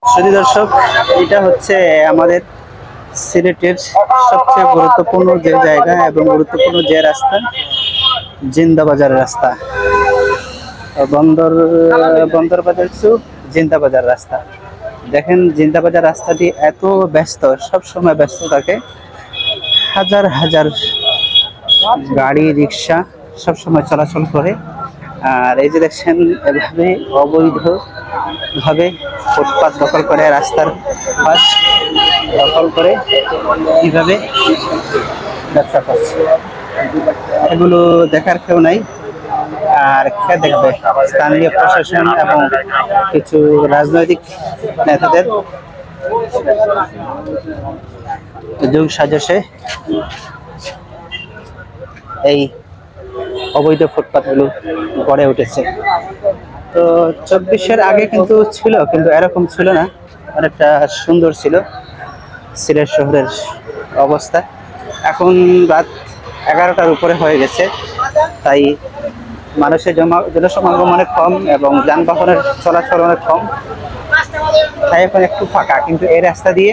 সুধী দর্শক, এটা হচ্ছে আমাদের সিলেটের সবচেয়ে গুরুত্বপূর্ণ যে জায়গা এবং গুরুত্বপূর্ণ যে রাস্তা, জিন্দাবাজার রাস্তা। বন্দর বন্দর বাজার টু জিন্দাবাজার রাস্তা। দেখেন, জিন্দাবাজার রাস্তাটি এত ব্যস্ত, সব সময় ব্যস্ত থাকে। হাজার হাজার গাড়ি রিক্সা সব সময় চলাচল করে। আর এই যে দেখছেন, এভাবে অবৈধভাবে ফুটপাত দখল করে, রাস্তার পাশ দখল করে কিভাবে ব্যবসা করছে, এগুলো দেখার কেউ নাই। আর কে দেখবে? স্থানীয় প্রশাসন এবং কিছু রাজনৈতিক নেতাদের যোগ সাজসে এই অবৈধ ফুটপাতগুলো গড়ে উঠেছে। তো 24-এর আগে কিন্তু ছিল, কিন্তু এরকম ছিল না, অনেকটা সুন্দর ছিল সিলেট শহরের অবস্থা। এখন রাত 11টার উপরে হয়ে গেছে, তাই মানুষের জনসমাগম অনেক কম এবং যানবাহনের চলাচল অনেক কম, তাই এখন একটু ফাঁকা। কিন্তু এই রাস্তা দিয়ে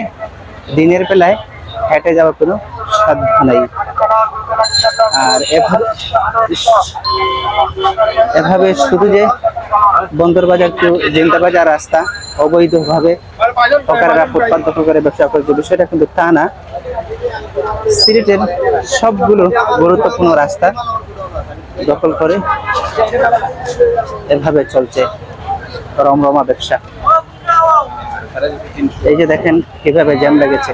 দিনের বেলায় হেঁটে যাওয়ার কোনো সাধ্য নেই। আর এভাবে শুধু যে বন্দরবাজার টু জিন্দাবাজার রাস্তা অবৈধভাবে হকাররা ফুটপাত দখল করে ব্যবসা করছে, বিষয়টা কিন্তু তা না। সিলেটের সবগুলো গুরুত্বপূর্ণ রাস্তা দখল করে এভাবে চলছে রমরমা ব্যবসা। এই যে দেখেন কিভাবে জ্যাম লেগেছে।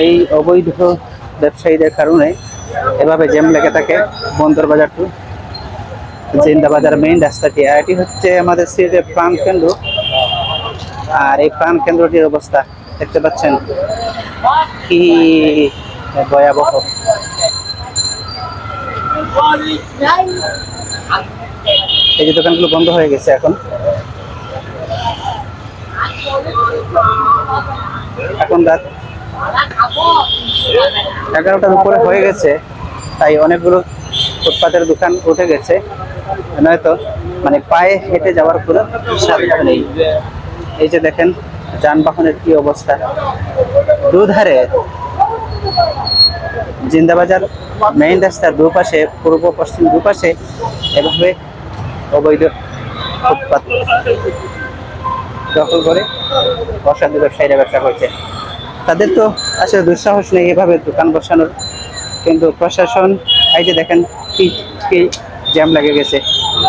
এই অবৈধ ব্যবসায়ীদের কারণে এভাবে জ্যাম লেগে থাকে বন্দরবাজার টু জিন্দাবাজার মেইন রাস্তাটি। আর এটি হচ্ছে আমাদের সিলেটের প্রাণ কেন্দ্র। আর এই প্রাণ কেন্দ্রটির অবস্থা দেখতে পাচ্ছেন কি ভয়াবহ। এই যে দোকানগুলো বন্ধ হয়ে গেছে এখন। রাত 11টার উপরে হয়ে গেছে, তাই অনেকগুলো ফুটপাতের দোকান উঠে গেছে, নয়তো মানে পায়ে হেঁটে যাওয়ার কোনো সাধ্য নেই। এই যে দেখেন যানবাহনের কি অবস্থা। দুধারে জিন্দাবাজার মেইন রাস্তার দুপাশে, পূর্ব পশ্চিম দুপাশে এভাবে অবৈধ ফুটপাত দখল করে অসাধু ব্যবসায়ীরা ব্যবসা করছে। তাদের তো আসলে দুঃসাহস নেই এভাবে দোকান বসানোর, কিন্তু প্রশাসন, এই যে দেখেন কি কি জ্যাম লেগে গেছে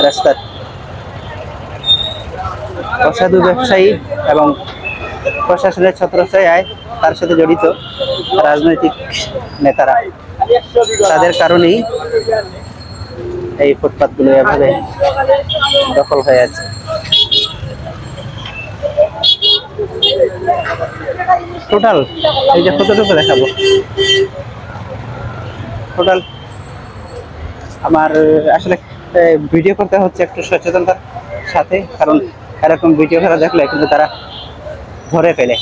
রাস্তার। অসাধু ব্যবসায়ী এবং প্রশাসনের ছত্রছায়ায় তার সাথে জড়িত রাজনৈতিক নেতারা, তাদের কারণেই এই ফুটপাতগুলো এভাবে দখল হয়ে আছে। টোটাল এই যে কতটুকু দেখাবো, টোটাল আমার আসলে ভিডিও করতে হচ্ছে একটু সচেতনতার সাথে, কারণ এরকম ভিডিও করা দেখলে কিন্তু তারা ধরে ফেলে।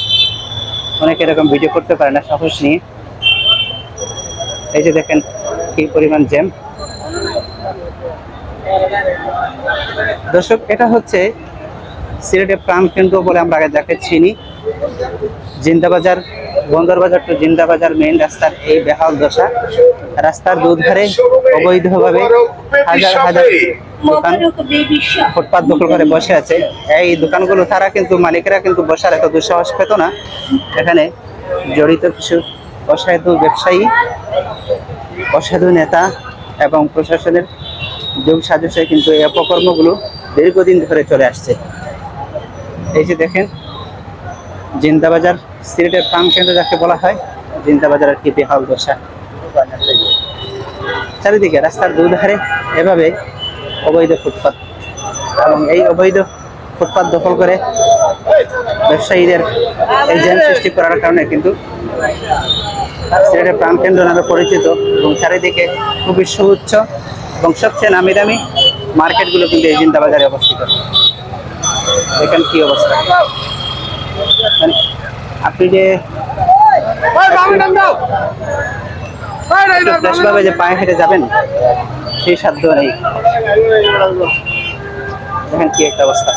অনেকে এরকম ভিডিও করতে পারে না সাহস নিয়ে। এই যে দেখেন কি পরিমাণ জ্যাম। দর্শক, এটা হচ্ছে সিলেটের প্রাণ কেন্দ্র বলে আমরা আগে যাকে চিনি, জিন্দাবাজার বন্দরবাজার টু জিন্দাবাজার মেইন রাস্তার এই বেহাল দশা। রাস্তার দুধারে অবৈধভাবে হাজার হাজার দোকান ফুটপাত দখল করে বসে আছে। এই দোকানগুলো তারা কিন্তু মালিকেরা কিন্তু বসার এত দুঃসাহস পেত না। এখানে জড়িত কিছু অসাধু ব্যবসায়ী, অসাধু নেতা এবং প্রশাসনের যোগ সাজসে কিন্তু এই অপকর্মগুলো দীর্ঘদিন ধরে চলে আসছে। এই যে দেখেন জিন্দাবাজার, সিলেটের প্রাণ কেন্দ্র যাকে বলা হয়, জিন্দাবাজারের কি বেহাল দশা। চারিদিকে রাস্তার দুধারে এভাবে অবৈধ ফুটপাত, এবং এই অবৈধ ফুটপাত দখল করে ব্যবসায়ীদের এই জ্যাম সৃষ্টি করার কারণে কিন্তু সিলেটের প্রাণ কেন্দ্র নামে পরিচিত এবং চারিদিকে খুবই সুউচ্চ এবং সবচেয়ে নামি দামি মার্কেটগুলো কিন্তু এই জিন্দাবাজারে অবস্থিত। দেখেন কি অবস্থা। আপনি যে ফ্রেশ ভাবে যে পায়ে হেঁটে যাবেন সেই সাধ্য নেই। দেখেন কি একটা অবস্থা।